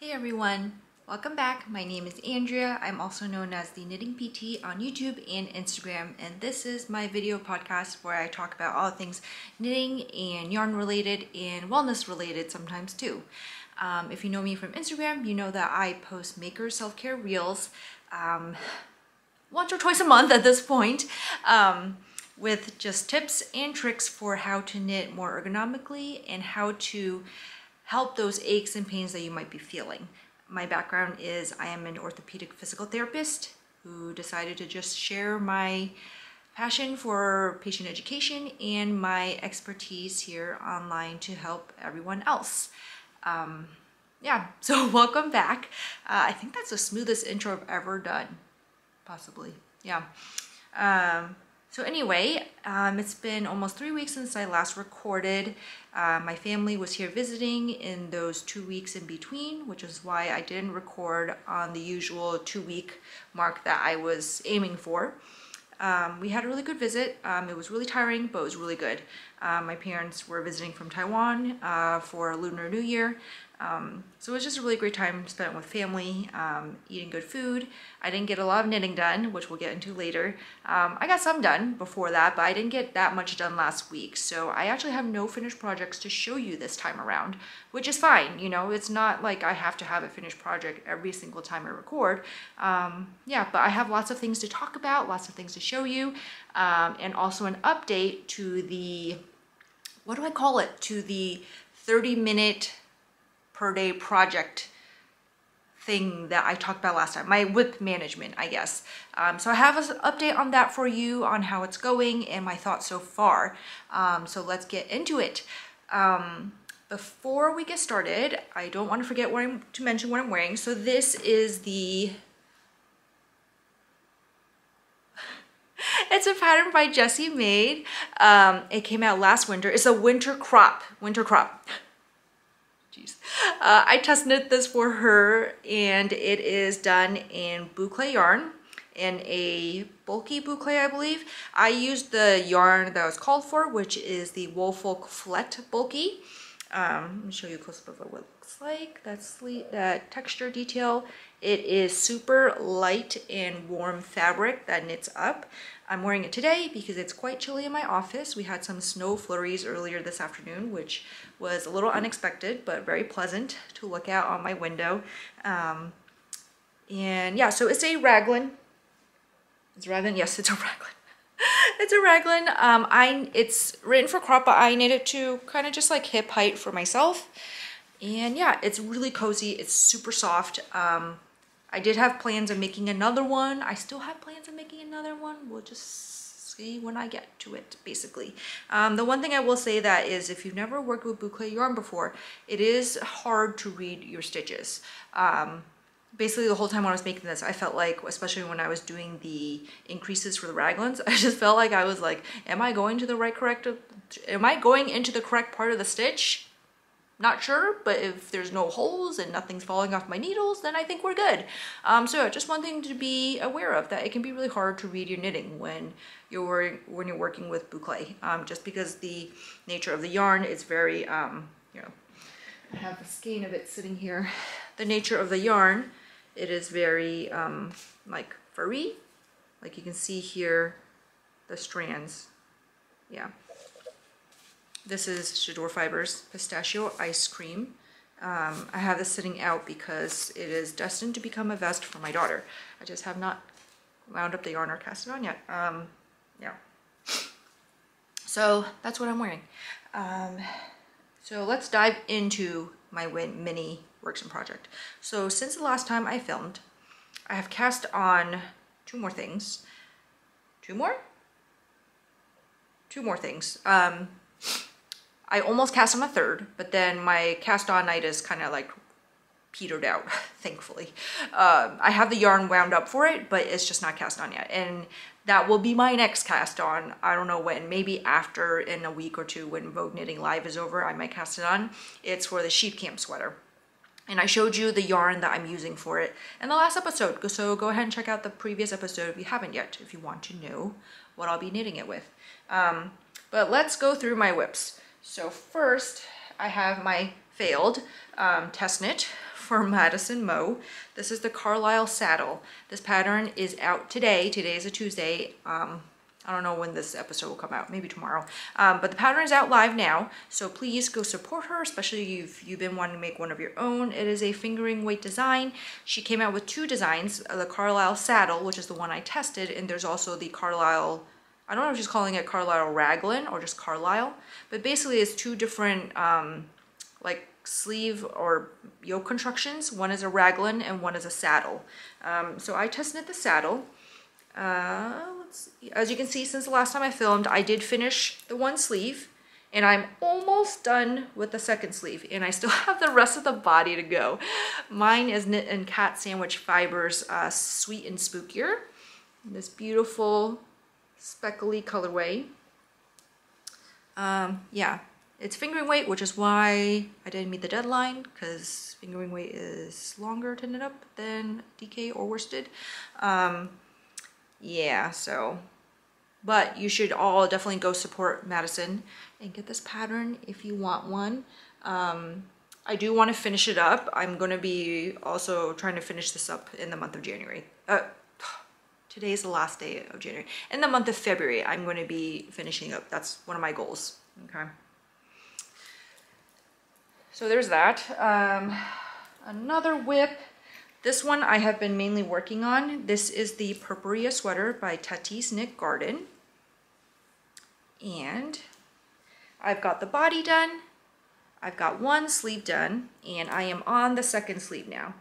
Hey everyone, welcome back. My name is Andrea. I'm also known as the Knitting PT on YouTube and Instagram, and this is my video podcast where I talk about all things knitting and yarn related and wellness related sometimes too. If you know me from Instagram, you know that I post maker self-care reels once or twice a month at this point, with just tips and tricks for how to knit more ergonomically and how to help those aches and pains that you might be feeling. My background is I am an orthopedic physical therapist who decided to just share my passion for patient education and my expertise here online to help everyone else. Yeah, so welcome back. I think that's the smoothest intro I've ever done, possibly, yeah. So anyway, it's been almost 3 weeks since I last recorded. My family was here visiting in those 2 weeks in between, which is why I didn't record on the usual 2-week mark that I was aiming for. We had a really good visit. It was really tiring, but it was really good. My parents were visiting from Taiwan for Lunar New Year. So it was just a really great time spent with family, eating good food. I didn't get a lot of knitting done, which we'll get into later. I got some done before that, but I didn't get that much done last week. So I actually have no finished projects to show you this time around, which is fine. You know, it's not like I have to have a finished project every single time I record. Yeah, but I have lots of things to talk about, lots of things to show you, and also an update to the, what do I call it? To the 30-minute per day project thing that I talked about last time, my WIP management, I guess. So I have an update on that for you on how it's going and my thoughts so far. So let's get into it. Before we get started, I don't want to forget to mention what I'm wearing. So this is the, it's a pattern by Jessie Maed. It came out last winter. It's a winter crop. I test knit this for her, and it is done in boucle yarn, in a bulky boucle, I believe. I used the yarn that was called for, which is the Woolfolk Flette bulky. Let me show you a close up of what it looks like. That texture detail. It is super light and warm fabric that knits up. I'm wearing it today because it's quite chilly in my office. We had some snow flurries earlier this afternoon, which was a little unexpected, but very pleasant to look out on my window. And yeah, so it's a raglan. It's a raglan? Yes, it's a raglan. It's a raglan. It's written for crop, but I knit it to kind of just like hip height for myself. And yeah, it's really cozy. It's super soft. I did have plans of making another one. I still have plans of making another one. We'll just see when I get to it, basically. The one thing I will say that is if you've never worked with boucle yarn before, it is hard to read your stitches. Basically the whole time when I was making this, I felt like, especially when I was doing the increases for the raglans, I just felt like I was like, am I going into the correct part of the stitch? Not sure, but if there's no holes and nothing's falling off my needles, then I think we're good. So yeah, just one thing to be aware of, that it can be really hard to read your knitting when you're working with boucle, just because the nature of the yarn is very, you know, I have the skein of it sitting here. The nature of the yarn, it is very like furry, like you can see here, the strands, yeah. This is Shador Fibers Pistachio Ice Cream. I have this sitting out because it is destined to become a vest for my daughter. I just have not wound up the yarn or cast it on yet. Yeah. So that's what I'm wearing. So let's dive into my mini works in project. So since the last time I filmed, I have cast on two more things. Two more things. I almost cast on a third, but then my cast on night kind of like petered out, thankfully. I have the yarn wound up for it, but it's just not cast on yet. And that will be my next cast on. I don't know when, maybe after in a week or two when Vogue Knitting Live is over, I might cast it on. It's for the sheep camp sweater. And I showed you the yarn that I'm using for it in the last episode. So go ahead and check out the previous episode if you haven't yet, if you want to know what I'll be knitting it with. But let's go through my whips. So first, I have my failed test knit for Madison Mo. This is the Carlisle saddle. This pattern is out today. Today is a Tuesday. I don't know when this episode will come out, maybe tomorrow. But the pattern is out live now, so please go support her, especially if you've been wanting to make one of your own. It is a fingering weight design. She came out with two designs, the Carlisle saddle, which is the one I tested, and there's also the Carlisle, I don't know if she's calling it Carlisle raglan or just Carlisle, but basically it's two different like sleeve or yoke constructions. One is a raglan and one is a saddle. So I tested the saddle. Let's see. As you can see, since the last time I filmed, I did finish the one sleeve and I'm almost done with the second sleeve, and I still have the rest of the body to go. Mine is knit and cat sandwich fibers, Sweet and Spookier. This beautiful speckly colorway. Yeah, it's fingering weight, which is why I didn't meet the deadline, because fingering weight is longer to knit up than DK or worsted. Yeah, so, but you should all definitely go support Madison and get this pattern if you want one. I do want to finish it up. I'm going to be also trying to finish this up in the month of January. Today is the last day of January. In the month of February, I'm going to be finishing up. That's one of my goals. Okay. So there's that. Another whip. This one I have been mainly working on. This is the Purpurea sweater by Teti's Knit Garden. And I've got the body done. I've got one sleeve done, and I am on the second sleeve now.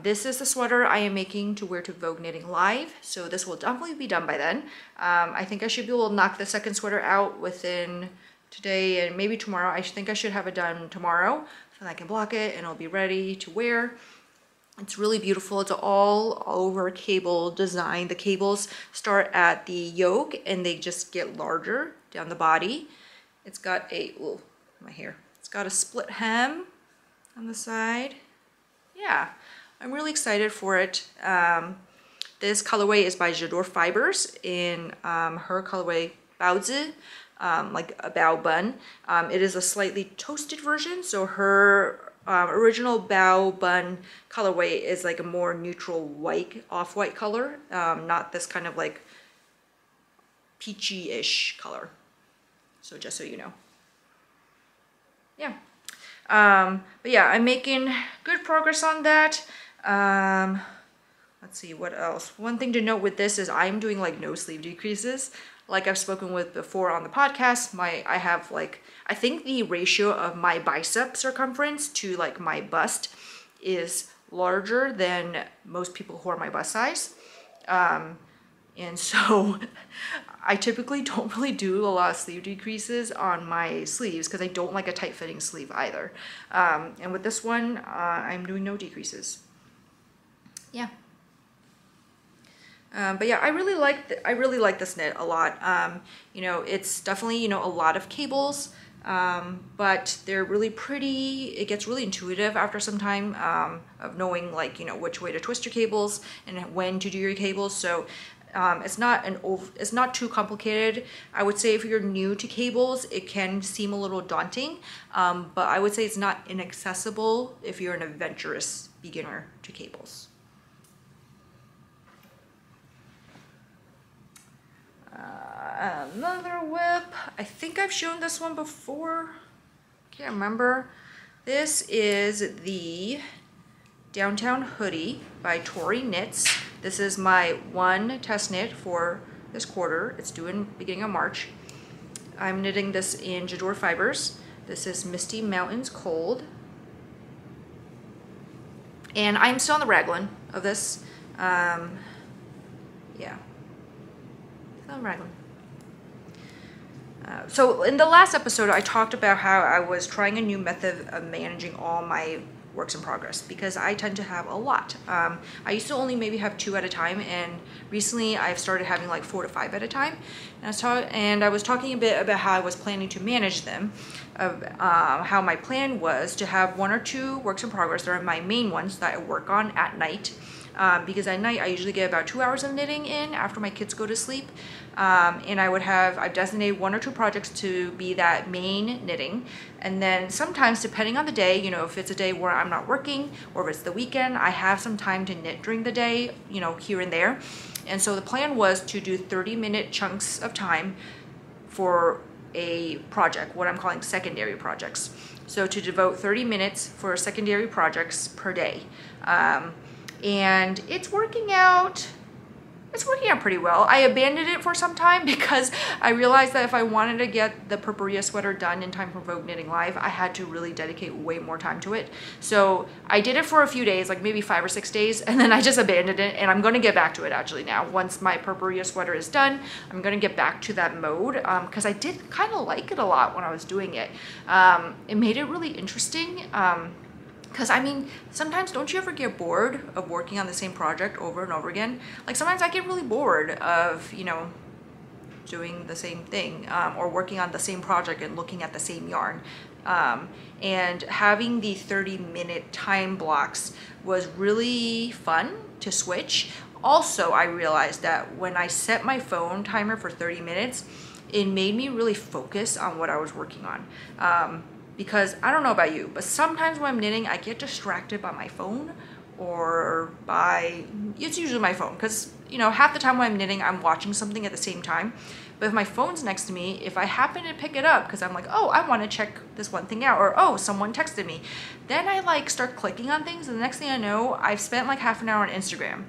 This is the sweater I am making to wear to Vogue Knitting Live, so this will definitely be done by then. I think I should be able to knock the second sweater out within today and maybe tomorrow. I think I should have it done tomorrow so that I can block it and it'll be ready to wear. It's really beautiful. It's all over cable design. The cables start at the yoke and they just get larger down the body. It's got a, ooh, my hair. It's got a split hem on the side. Yeah, I'm really excited for it. This colorway is by J'adore Fibers in her colorway Baozi, like a bao bun. It is a slightly toasted version, so her original bao bun colorway is like a more neutral white, off-white color, not this kind of like peachy-ish color. So just so you know. Yeah. But yeah, I'm making good progress on that. Let's see, what else? One thing to note with this is I'm doing like no sleeve decreases. Like I've spoken with before on the podcast, I have like, I think the ratio of my bicep circumference to like my bust is larger than most people who are my bust size. And so I typically don't really do a lot of sleeve decreases on my sleeves because I don't like a tight fitting sleeve either. And with this one, I'm doing no decreases. Yeah. But yeah, I really like this knit a lot. You know, it's definitely, you know, a lot of cables, but they're really pretty. It gets really intuitive after some time of knowing, like, you know, which way to twist your cables and when to do your cables. So it's not too complicated. I would say if you're new to cables, it can seem a little daunting, but I would say it's not inaccessible if you're an adventurous beginner to cables. Another whip. I think I've shown this one before. Can't remember. This is the Downtown Hoodie by Tori Knits. This is my one test knit for this quarter. It's due in beginning of March. I'm knitting this in J'adore Fibers. This is Misty Mountains Cold. And I'm still on the raglan of this. Yeah. Still on raglan. So in the last episode, I talked about how I was trying a new method of managing all my works in progress because I tend to have a lot. I used to only maybe have 2 at a time, and recently I've started having like 4 to 5 at a time. And I was talking a bit about how I was planning to manage them. of how my plan was to have 1 or 2 works in progress. They're my main ones that I work on at night. Because at night I usually get about 2 hours of knitting in after my kids go to sleep. And I've designated 1 or 2 projects to be that main knitting. And then sometimes, depending on the day, you know, if it's a day where I'm not working or if it's the weekend, I have some time to knit during the day, you know, here and there. And so the plan was to do 30-minute chunks of time for a project, what I'm calling secondary projects. So to devote 30 minutes for secondary projects per day. And it's working out pretty well. I abandoned it for some time because I realized that if I wanted to get the Purpurea sweater done in time for Vogue Knitting Live, I had to really dedicate way more time to it. So I did it for a few days, like maybe 5 or 6 days, and then I just abandoned it, and I'm going to get back to it actually now. Once my Purpurea sweater is done, I'm going to get back to that mode because I did kind of like it a lot when I was doing it. It made it really interesting. Because I mean, sometimes don't you ever get bored of working on the same project over and over again? Like sometimes I get really bored of, you know, doing the same thing or working on the same project and looking at the same yarn. And having the 30-minute time blocks was really fun to switch. Also, I realized that when I set my phone timer for 30 minutes, it made me really focus on what I was working on. Because I don't know about you, but sometimes when I'm knitting, I get distracted by my phone or it's usually my phone. Because, you know, half the time when I'm knitting, I'm watching something at the same time. But if my phone's next to me, if I happen to pick it up because I'm like, oh, I want to check this one thing out, or oh, someone texted me, then I like start clicking on things, and the next thing I know, I've spent like half an hour on Instagram.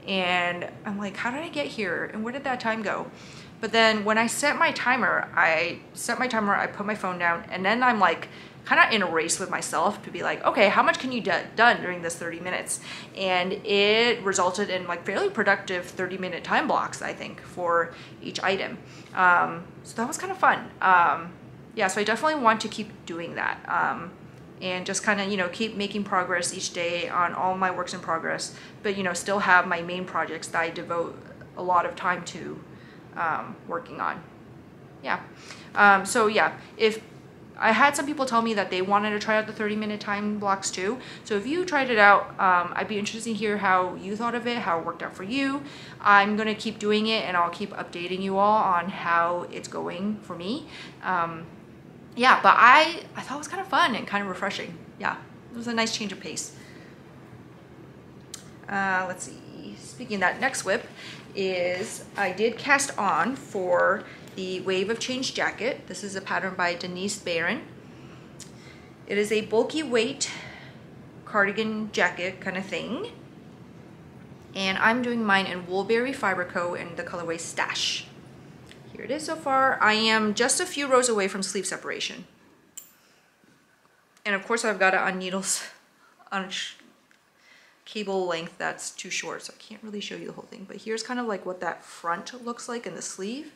And I'm like, how did I get here? And where did that time go? But then when I set my timer, I put my phone down, and then I'm like kind of in a race with myself to be like, okay, how much can you get done during this 30 minutes? And it resulted in like fairly productive 30-minute time blocks, I think, for each item. So that was kind of fun. Yeah, so I definitely want to keep doing that. And just kind of, you know, keep making progress each day on all my works in progress, but, you know, still have my main projects that I devote a lot of time to working on. Yeah. So yeah, if I had some people tell me that they wanted to try out the 30-minute time blocks too. So if you tried it out, I'd be interested to hear how you thought of it, how it worked out for you. I'm going to keep doing it, and I'll keep updating you all on how it's going for me. Yeah, but I thought it was kind of fun and kind of refreshing. Yeah, it was a nice change of pace. Let's see. Speaking of that, next whip is I did cast on for the Wave of Change jacket. This is a pattern by Denise Bayron. It is a bulky weight cardigan jacket kind of thing. And I'm doing mine in Woolberry Fibre Co. in the colorway Stash. Here it is so far. I am just a few rows away from sleeve separation. And of course I've got it on needles on cable length that's too short, so I can't really show you the whole thing. But here's kind of like what that front looks like in the sleeve.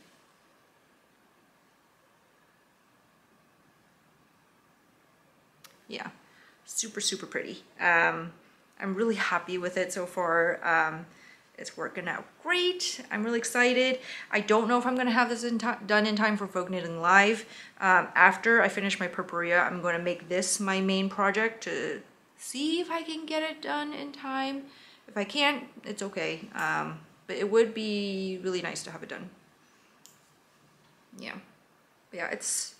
Yeah, super, super pretty. I'm really happy with it so far. It's working out great. I'm really excited. I don't know if I'm going to have this done in time for Vogue Knitting Live. After I finish my Purpurea, I'm going to make this my main project to see if I can get it done in time. If I can't, it's okay. But it would be really nice to have it done. Yeah. But yeah, it's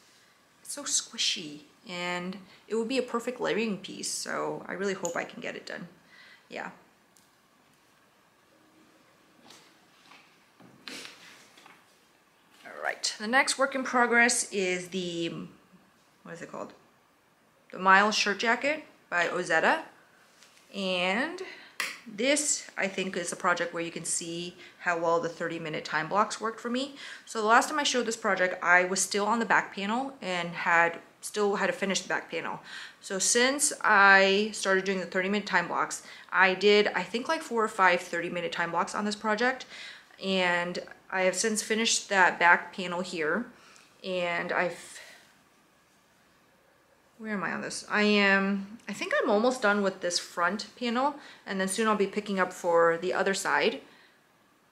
so squishy, and it would be a perfect layering piece, so I really hope I can get it done. Yeah. Alright, the next work in progress is the, what is it called? The Miles shirt jacket by Ozetta. And this, I think, is a project where you can see how well the 30-minute time blocks worked for me. So the last time I showed this project, I was still on the back panel and still had to finish the back panel. So since I started doing the 30-minute time blocks, I did, I think, like 4 or 5 30-minute time blocks on this project. And I have since finished that back panel here. And where am I on this? I think I'm almost done with this front panel, and then soon I'll be picking up for the other side,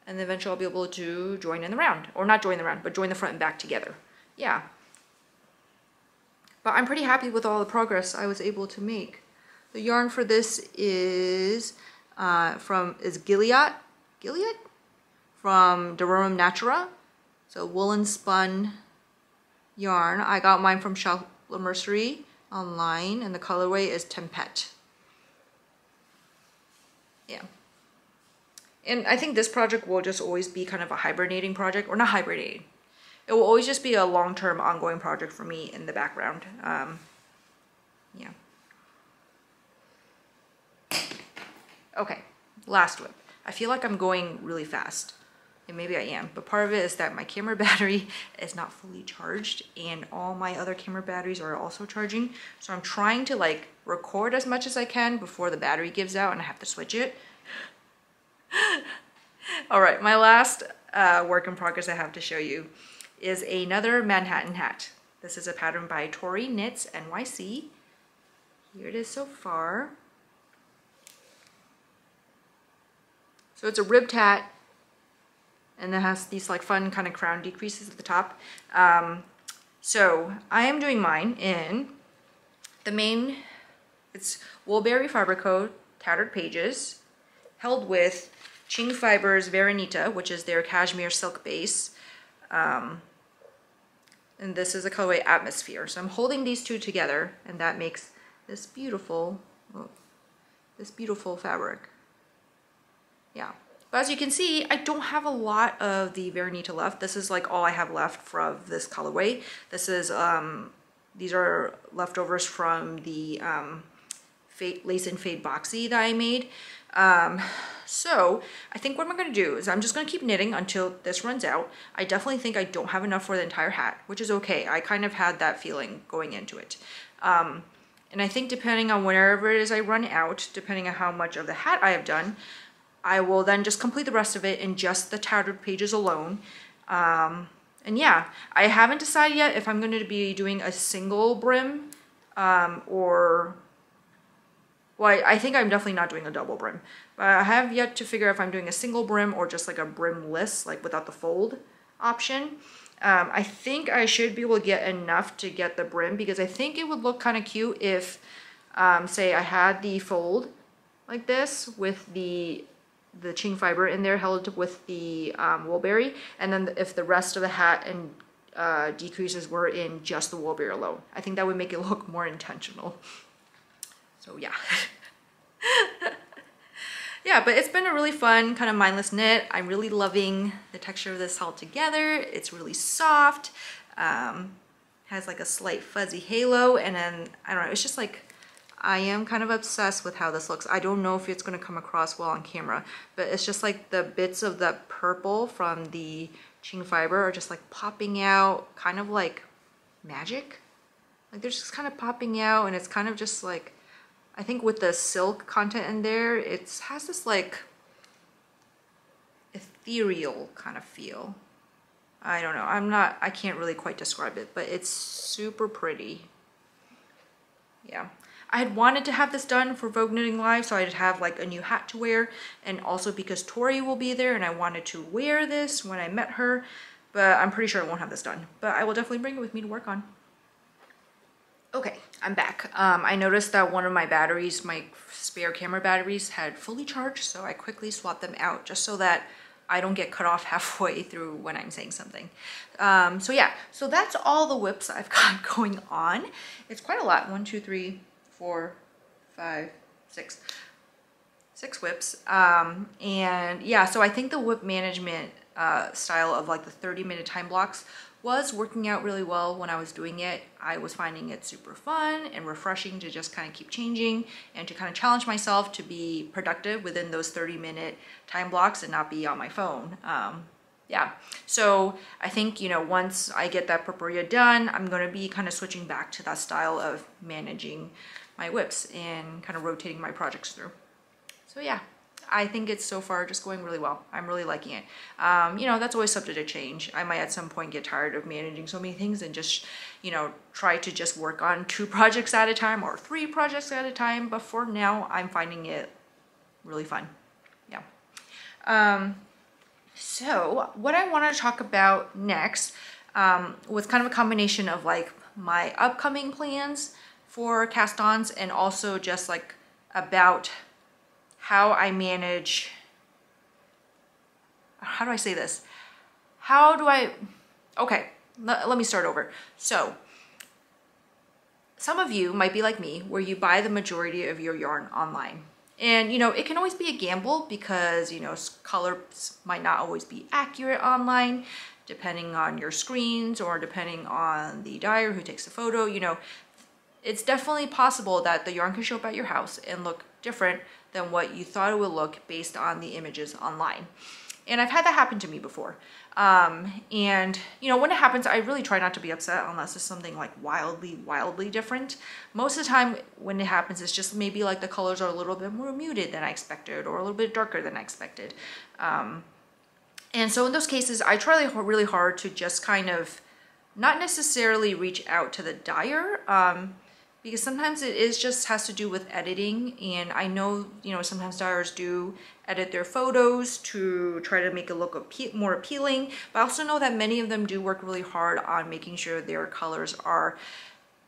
and then eventually I'll be able to join in the round, or not join the round, but join the front and back together. Yeah. But I'm pretty happy with all the progress I was able to make. The yarn for this is Gilliatt from Durham Natura. So woolen spun yarn. I got mine from Shop Mercery online, and the colorway is Tempete. Yeah. And I think this project will just always be kind of a hibernating project, or not hibernating. It will always just be a long-term ongoing project for me in the background. Yeah. Okay, last whip. I feel like I'm going really fast, and maybe I am, but part of it is that my camera battery is not fully charged, and all my other camera batteries are also charging. So I'm trying to like record as much as I can before the battery gives out and I have to switch it. All right, my last work in progress I have to show you is another Manhattan hat. This is a pattern by TheKnittingPT. Here it is so far. So it's a ribbed hat, and it has these like fun kind of crown decreases at the top. So I am doing mine in the main, it's Woolberry Fibre Code Tattered Pages, held with Qing Fibre's Veronita, which is their cashmere silk base. And this is the colorway Atmosphere. So I'm holding these two together, and that makes this beautiful fabric. Yeah. But as you can see, I don't have a lot of the Veronita left. This is like all I have left from this colorway. This is, these are leftovers from the Lace and Fade Boxy that I made. So I think what I'm going to do is I'm just going to keep knitting until this runs out. I definitely think I don't have enough for the entire hat, which is okay. I kind of had that feeling going into it. And I think depending on wherever it is I run out, depending on how much of the hat I have done, I will then just complete the rest of it in just the tattered pages alone. And yeah, I haven't decided yet if I'm going to be doing a single brim or... Well, I think I'm definitely not doing a double brim. But I have yet to figure out if I'm doing a single brim or just like a brimless, like without the fold option. I think I should be able to get enough to get the brim, because I think it would look kind of cute if, say, I had the fold like this with the Qing fiber in there held with the Woolberry, and then if the rest of the hat and decreases were in just the Woolberry alone. I think that would make it look more intentional. So yeah. Yeah, but it's been a really fun kind of mindless knit. I'm really loving the texture of this all together. It's really soft, has like a slight fuzzy halo, and then I don't know, it's just like, I am kind of obsessed with how this looks. I don't know if it's going to come across well on camera, but it's just like the bits of the purple from the Qing fiber are just like popping out, kind of like magic. Like they're just kind of popping out, and it's kind of just like, I think with the silk content in there, it has this like ethereal kind of feel. I don't know, I can't really quite describe it, but it's super pretty. Yeah. I had wanted to have this done for Vogue Knitting Live, so I'd have like a new hat to wear, and also because Tori will be there and I wanted to wear this when I met her, but I'm pretty sure I won't have this done. But I will definitely bring it with me to work on. Okay, I'm back. I noticed that one of my batteries, my spare camera batteries, had fully charged, so I quickly swapped them out just so that I don't get cut off halfway through when I'm saying something. So yeah, so that's all the whips I've got going on. It's quite a lot. 1, 2, 3, 4, 5, 6. 6 whips. And yeah, so I think the whip management style of like the 30-minute time blocks was working out really well when I was doing it. I was finding it super fun and refreshing to just kind of keep changing and to kind of challenge myself to be productive within those 30-minute time blocks and not be on my phone. Yeah, so I think, you know, once I get that Purpurea done, I'm going to be kind of switching back to that style of managing my whips and kind of rotating my projects through. So yeah, I think it's so far just going really well. I'm really liking it. You know, that's always subject to change. I might at some point get tired of managing so many things and just, you know, try to just work on 2 projects at a time or 3 projects at a time. But for now, I'm finding it really fun. Yeah. So what I want to talk about next was kind of a combination of like my upcoming plans for cast-ons, and also just like about how I manage, how do I say this? Okay, let me start over. So some of you might be like me, where you buy the majority of your yarn online. And you know, it can always be a gamble because, you know, colors might not always be accurate online, depending on your screens or depending on the dyer who takes the photo. You know, it's definitely possible that the yarn can show up at your house and look different than what you thought it would look based on the images online. And I've had that happen to me before. And you know, when it happens, I really try not to be upset unless it's something like wildly different. Most of the time when it happens, it's just maybe like the colors are a little bit more muted than I expected or a little bit darker than I expected. And so in those cases, I try really hard to just kind of not necessarily reach out to the dyer, because sometimes it just has to do with editing. And I know, you know, sometimes dyers do edit their photos to try to make it look more appealing, but I also know that many of them do work really hard on making sure their colors are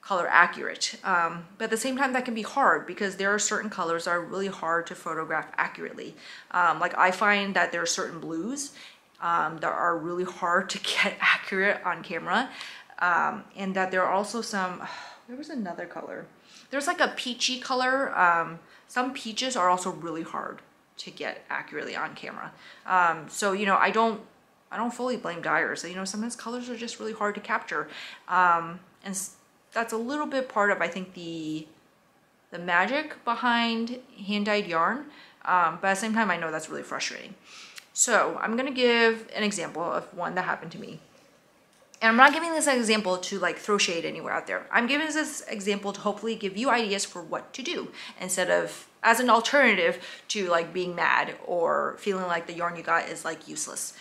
color accurate. But at the same time, that can be hard because there are certain colors that are really hard to photograph accurately. Like I find that there are certain blues that are really hard to get accurate on camera, and that there are also some, there was another color. There's like a peachy color. Some peaches are also really hard to get accurately on camera. So, you know, I don't fully blame dyers. You know, sometimes colors are just really hard to capture. And that's a little bit part of, I think, the magic behind hand-dyed yarn. But at the same time, I know that's really frustrating. So I'm gonna give an example of one that happened to me. And I'm not giving this example to like throw shade anywhere out there. I'm giving this example to hopefully give you ideas for what to do instead of as an alternative to like being mad or feeling like the yarn you got is like useless.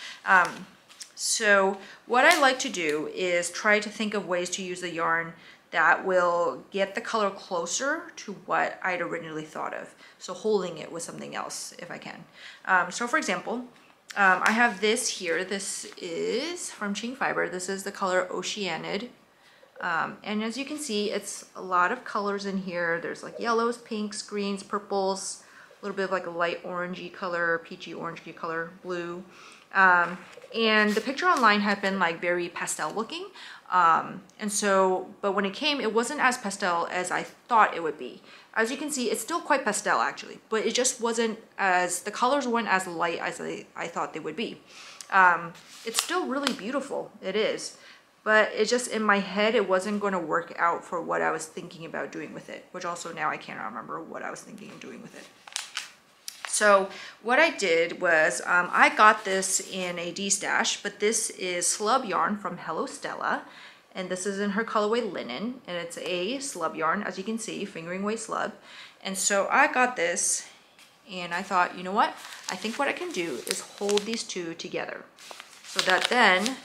So what I like to do is try to think of ways to use the yarn that will get the color closer to what I'd originally thought of. So holding it with something else if I can. So for example, I have this here. This is from Qing Fibre. This is the color Oceanid. And as you can see, it's a lot of colors in here. There's like yellows, pinks, greens, purples, a little bit of like a light orangey color, peachy orangey color, blue. And the picture online had been like very pastel looking. And so, but when it came, it wasn't as pastel as I thought it would be. As you can see, it's still quite pastel actually, but it just wasn't as, the colors weren't as light as I thought they would be. It's still really beautiful, it is, but it just, in my head, it wasn't going to work out for what I was thinking about doing with it, which also now I can't remember what I was thinking of doing with it. So what I did was, I got this in a D-stash, but this is Slub yarn from Hello Stella. And this is in her colorway Linen, and it's a slub yarn, as you can see, fingering weight slub. And so I got this, and I thought, you know what? I think what I can do is hold these two together, so that then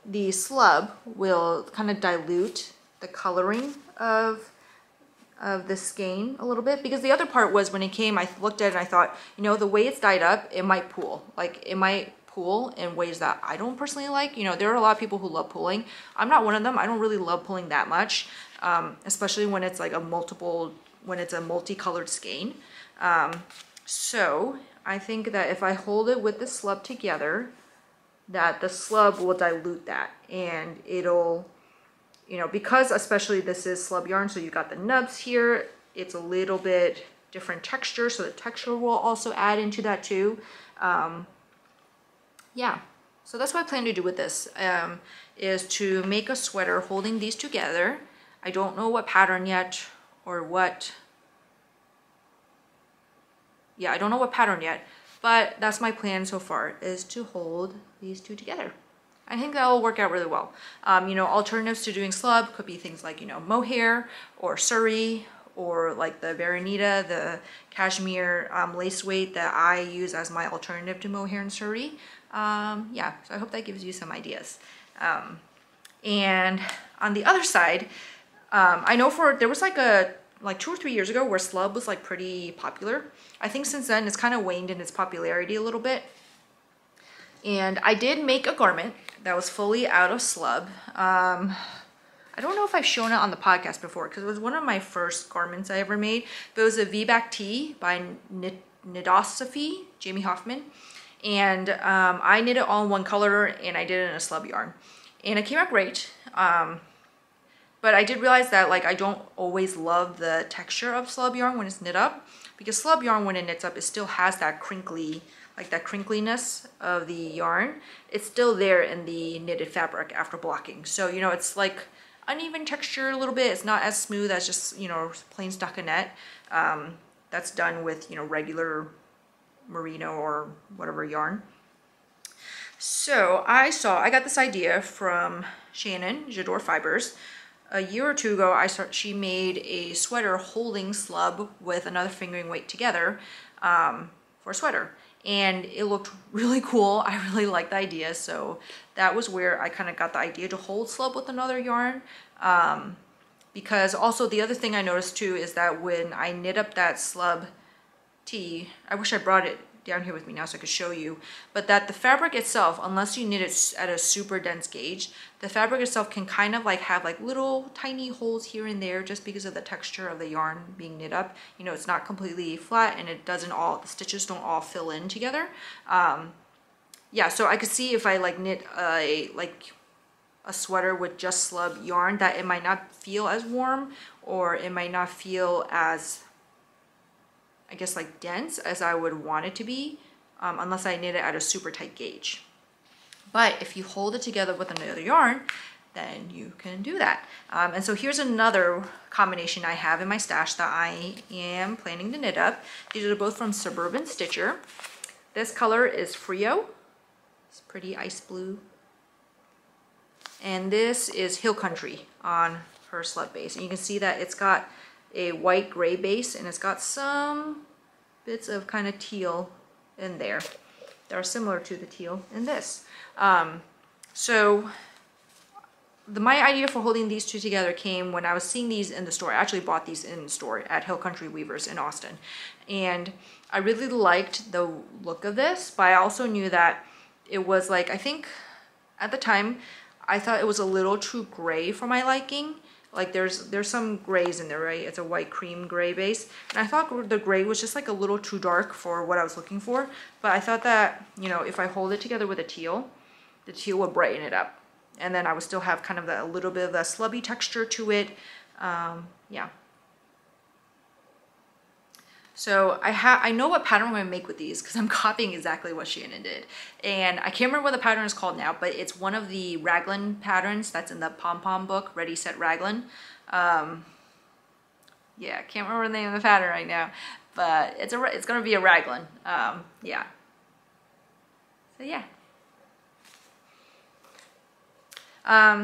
the slub will kind of dilute the coloring of the skein a little bit. Because the other part was, when it came, I looked at it and I thought, you know, the way it's dyed up, it might pool. Like, it might pool in ways that I don't personally like. You know, there are a lot of people who love pooling. I'm not one of them. I don't really love pooling that much, especially when it's like when it's a multicolored skein. So I think that if I hold it with the slub together, that the slub will dilute that, and it'll, you know, because especially this is slub yarn, so you got the nubs here, it's a little bit different texture, so the texture will also add into that too. Yeah, so that's what I plan to do with this, is to make a sweater holding these together. I don't know what pattern yet, or what, yeah, I don't know what pattern yet, but that's my plan so far, is to hold these two together. I think that will work out really well. You know, alternatives to doing slub could be things like, you know, mohair or suri, or like the Veronita, the cashmere lace weight that I use as my alternative to mohair and suri. Yeah, so I hope that gives you some ideas. And on the other side, I know there was like 2 or 3 years ago where slub was like pretty popular. I think since then it's kind of waned in its popularity a little bit. And I did make a garment that was fully out of Slub. I don't know if I've shown it on the podcast before because it was one of my first garments I ever made. But it was a V-back tee by Knitosophy, Jamie Hoffman. And I knit it all in one color and I did it in a Slub yarn. And it came out great. But I did realize that like I don't always love the texture of Slub yarn when it's knit up. Because Slub yarn when it knits up, it still has that crinkly, like that crinkliness of the yarn. It's still there in the knitted fabric after blocking. So, you know, it's like uneven texture a little bit. It's not as smooth as just, you know, plain stockinette. That's done with, you know, regular merino or whatever yarn. So I got this idea from Shannon, J'adore Fibers. A year or two ago, she made a sweater holding Slub with another fingering weight together for a sweater. And it looked really cool. I really liked the idea. So that was where I kind of got the idea to hold Slub with another yarn. Because also the other thing I noticed too is that when I knit up that Slub tee, I wish I brought it down here with me now so I could show you, but that the fabric itself, unless you knit it at a super dense gauge, the fabric itself can kind of like have like little tiny holes here and there just because of the texture of the yarn being knit up. You know, it's not completely flat and it doesn't all, the stitches don't all fill in together. Yeah, so I could see if I like knit a sweater with just Slub yarn that it might not feel as warm or it might not feel as, I guess, like dense as I would want it to be, unless I knit it at a super tight gauge. But if you hold it together with another yarn, then you can do that. And so here's another combination I have in my stash that I am planning to knit up. These are both from Suburban Stitcher. This color is Frio. It's pretty ice blue. And this is Hill Country on her Slub base. And you can see that it's got a white gray base and it's got some bits of kind of teal in there that are similar to the teal in this. So my idea for holding these two together came when I was seeing these in the store. I actually bought these in the store at Hill Country Weavers in Austin. And I really liked the look of this, but I also knew that it was like, I think at the time, I thought it was a little too gray for my liking. Like there's some grays in there, right? It's a white cream gray base. And I thought the gray was just like a little too dark for what I was looking for. But I thought that, you know, if I hold it together with a teal, the teal would brighten it up. And then I would still have kind of a little bit of a slubby texture to it. Yeah. So I know what pattern I'm going to make with these because I'm copying exactly what Shannon did. And I can't remember what the pattern is called now, but it's one of the raglan patterns that's in the pom-pom book, Ready, Set, Raglan. Yeah, I can't remember the name of the pattern right now, but it's going to be a raglan. Yeah. So yeah.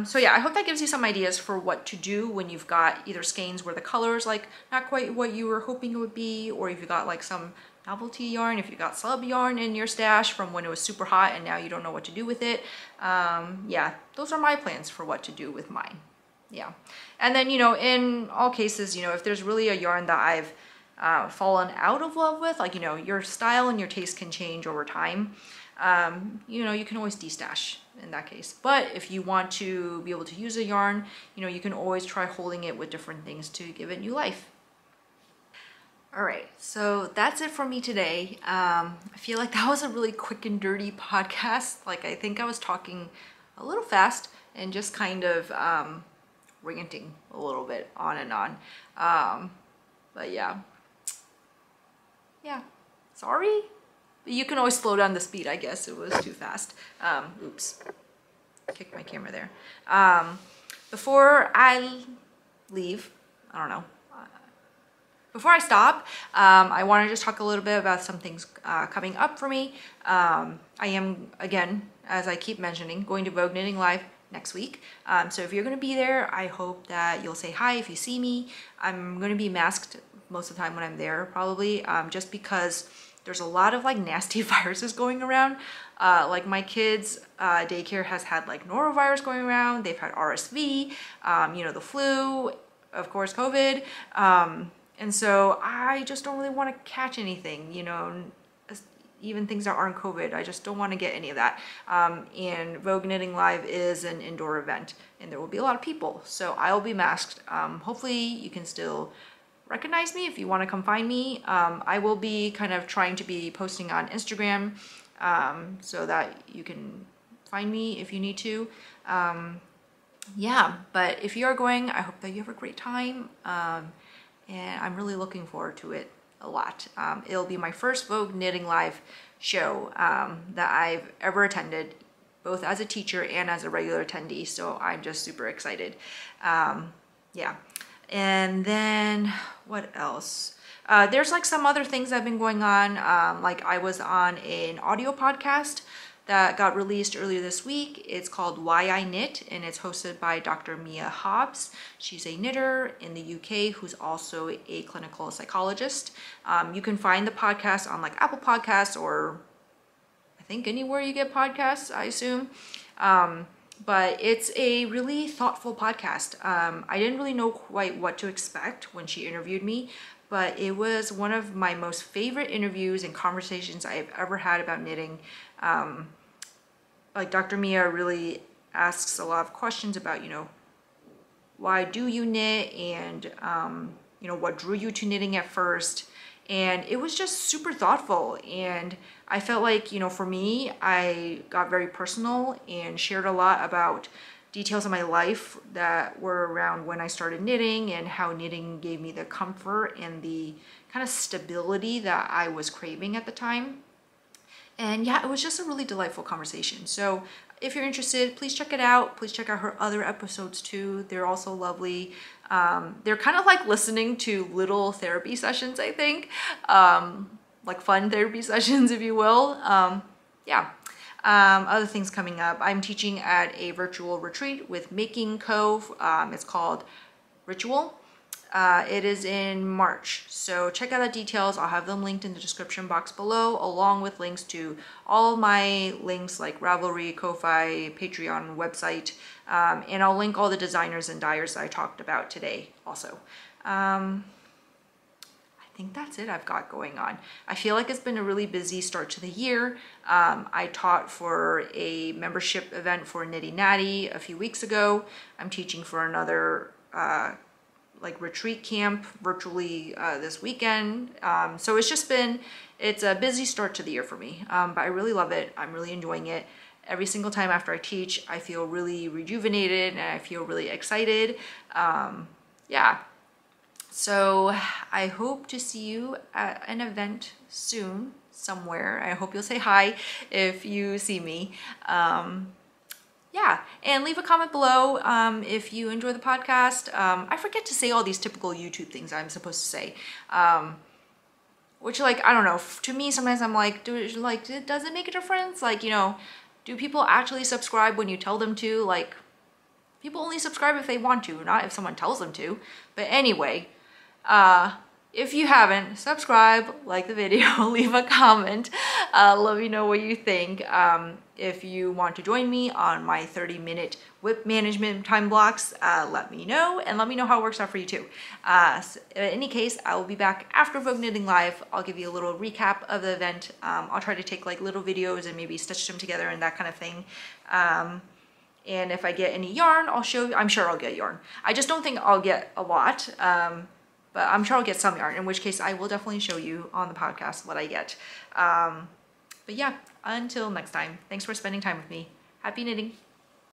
So yeah, I hope that gives you some ideas for what to do when you've got either skeins where the color is like not quite what you were hoping it would be, or if you got like some novelty yarn, if you got Slub yarn in your stash from when it was super hot and now you don't know what to do with it. Yeah, those are my plans for what to do with mine. Yeah. And then, you know, in all cases, you know, if there's really a yarn that I've fallen out of love with, like, you know, your style and your taste can change over time. You know, you can always destash in that case. But if you want to be able to use a yarn, you know, you can always try holding it with different things to give it new life. All right, so that's it for me today. I feel like that was a really quick and dirty podcast. Like, I think I was talking a little fast and just kind of ranting a little bit on and on. But yeah. Yeah, sorry. You can always slow down the speed, I guess. It was too fast. Oops. Kicked my camera there. Before I leave, I don't know. Before I stop, I want to just talk a little bit about some things coming up for me. I am, again, as I keep mentioning, going to Vogue Knitting Live next week. So if you're going to be there, I hope that you'll say hi if you see me. I'm going to be masked most of the time when I'm there, probably, just because there's a lot of like nasty viruses going around. Like my kids' daycare has had like norovirus going around. They've had RSV, you know, the flu, of course, COVID. And so I just don't really want to catch anything, you know. even things that aren't COVID. I just don't want to get any of that. And Vogue Knitting Live is an indoor event and there will be a lot of people. So I'll be masked. Hopefully you can still recognize me if you want to come find me. I will be kind of trying to be posting on Instagram so that you can find me if you need to. Yeah, but if you are going, I hope that you have a great time. And I'm really looking forward to it a lot. It'll be my first Vogue Knitting Live show that I've ever attended, both as a teacher and as a regular attendee. So I'm just super excited. Yeah. And then what else? There's like some other things that have been going on. Like I was on an audio podcast that got released earlier this week. It's called Why I Knit, and it's hosted by Dr. Mia Hobbs. She's a knitter in the UK who's also a clinical psychologist. You can find the podcast on like Apple Podcasts or I think anywhere you get podcasts, I assume. But it's a really thoughtful podcast. I didn't really know quite what to expect when she interviewed me, but it was one of my most favorite interviews and conversations I've ever had about knitting. Like Dr. Mia really asks a lot of questions about, you know, why do you knit, and you know, what drew you to knitting at first. And it was just super thoughtful, and I felt like, you know, for me, I got very personal and shared a lot about details of my life that were around when I started knitting and how knitting gave me the comfort and the kind of stability that I was craving at the time. And yeah, it was just a really delightful conversation. So if you're interested, please check it out. Please check out her other episodes too. They're also lovely. They're kind of like listening to little therapy sessions, I think. Like fun therapy sessions, if you will. Yeah. Other things coming up. I'm teaching at a virtual retreat with Making Co. It's called Ritual. It is in March, so check out the details. I'll have them linked in the description box below, along with links to all my links like Ravelry, Ko-Fi, Patreon, website, and I'll link all the designers and dyers that I talked about today also. I think that's it I've got going on. I feel like it's been a really busy start to the year. I taught for a membership event for Nitty Natty a few weeks ago. I'm teaching for another like retreat camp virtually this weekend. So it's a busy start to the year for me, but I really love it. I'm really enjoying it. Every single time after I teach, I feel really rejuvenated and I feel really excited. Yeah. So I hope to see you at an event soon somewhere. I hope you'll say hi if you see me. Yeah, and leave a comment below if you enjoy the podcast. I forget to say all these typical YouTube things I'm supposed to say, which, like, I don't know. To me, sometimes I'm like, does it make a difference? Like, you know, do people actually subscribe when you tell them to? Like, people only subscribe if they want to, not if someone tells them to. But anyway, if you haven't, subscribe, like the video, leave a comment, let me know what you think. If you want to join me on my 30-minute whip management time blocks, let me know, and let me know how it works out for you too. So in any case, I will be back after Vogue Knitting Live. I'll give you a little recap of the event. I'll try to take like little videos and maybe stitch them together and that kind of thing. And if I get any yarn, I'll show you. I'm sure I'll get yarn. I just don't think I'll get a lot. But I'm sure I'll get some yarn, in which case I will definitely show you on the podcast what I get. But yeah, until next time, thanks for spending time with me. Happy knitting.